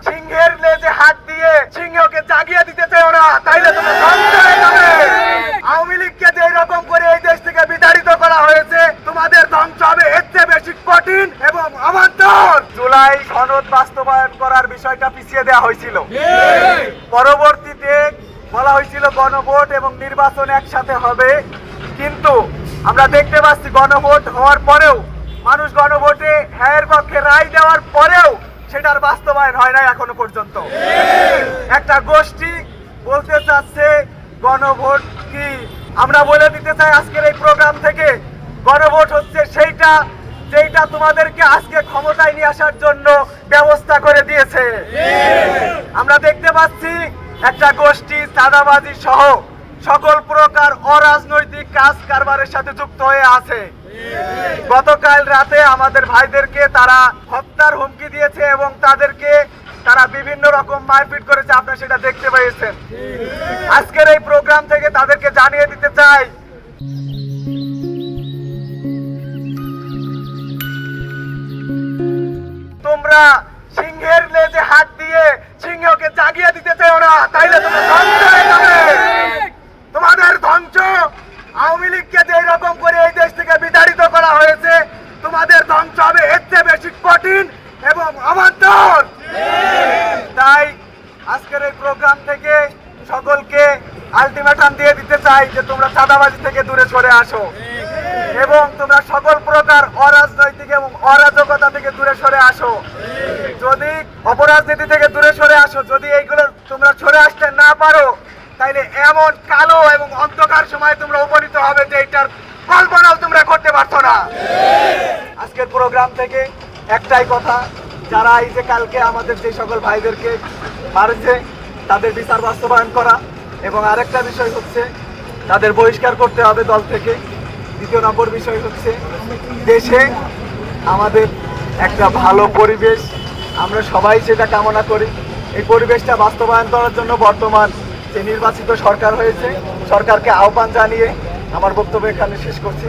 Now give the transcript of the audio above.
সিংহের লেজে হাত দিয়ে সিংহকে জাগিয়ে দিতে চাও না, তাইলে তোমরা ধ্বংস হয়ে যাবে। আওয়ামী লীগকে যে রকম করে এই দেশ থেকে বিতাড়িত করা হয়েছে, তোমাদের ধ্বংস হবে এর চেয়ে বেশি কঠিন এবং অবান্তর। জুলাই সনদ বাস্তবায়ন করার বিষয়টা পিছিয়ে দেওয়া হয়েছিল। পরবর্তীতে বলা হয়েছিল গণভোট এবং নির্বাচন একসাথে হবে, কিন্তু আমরা দেখতে পাচ্ছি গণভোট হওয়ার পরেও, মানুষ গণভোটে হ্যাঁর পক্ষে রায় দেওয়ার পরেও সেটার বাস্তবায়ন হয় না এখনো পর্যন্ত। একটা গোষ্ঠী বলতে চাচ্ছে গণভোট কি। আমরা বলে দিতে চাই আজকের এই প্রোগ্রাম থেকে, গণভোট হচ্ছে সেইটা যেটা তোমাদেরকে আজকে ক্ষমতায় নিয়ে আসার জন্য ব্যবস্থা করে দিয়েছে। আমরা দেখতে পাচ্ছি একটা গোষ্ঠী চাঁদাবাজি সহ সকল প্রকার অরাজনৈতিক কাজ কারবারের সাথে যুক্ত হয়ে আছে। গতকাল রাতে আমাদের ভাইদেরকে তারা হত্যার হুমকি দিয়েছে এবং তারা বিভিন্ন রকম মারপিট করেছে, আপনারা সেটা দেখতে পেয়েছেন। আজকের এই প্রোগ্রাম থেকে তাদেরকে জানিয়ে দিতে চাই, তোমরা সিংহের লেজে হাত দিয়ে সিংহকে জাগিয়ে দিতে চাও না, তাইলে তোমরা ধ্বংস হয়ে যাবে। তোমাদের ধ্বংস, আওয়ামী লীগকে যে রকম করে এই দেশ থেকে বিতাড়িত করা হয়েছে, তোমাদের ধ্বংস হবে এর চেয়ে বেশি কঠিন এবং অবান্তর। তাই আজকের এই প্রোগ্রাম থেকে সকলকে আলটিমেটাম দিয়ে দিতে চাই যে তোমরা চাঁদাবাজি থেকে দূরে সরে আসো এবং তোমরা সকল প্রকার অরাজনৈতিক এবং অরাজকতা থেকে দূরে সরে আসো। যদি অপরাজনীতি থেকে দূরে সরে আসো, যদি এইগুলো তোমরা সরে আসতে না পারো, তাইলে এমন কালো এবং অন্ধকার সময় তোমরা উপনীত হবে যে এটার কল্পনাও তোমরা করতে পারছো না। আজকের প্রোগ্রাম থেকে একটাই কথা, যারা এই যে কালকে আমাদের যে সকল ভাইদেরকে মারছে তাদের বিচার বাস্তবায়ন করা, এবং আরেকটা বিষয় হচ্ছে তাদের বহিষ্কার করতে হবে দল থেকে। দ্বিতীয় নম্বর বিষয় হচ্ছে দেশে আমাদের একটা ভালো পরিবেশ, আমরা সবাই সেটা কামনা করি। এই পরিবেশটা বাস্তবায়ন করার জন্য বর্তমান যে নির্বাচিত সরকার হয়েছে, সরকারকে আহ্বান জানিয়ে আমার বক্তব্য এখানে শেষ করছি।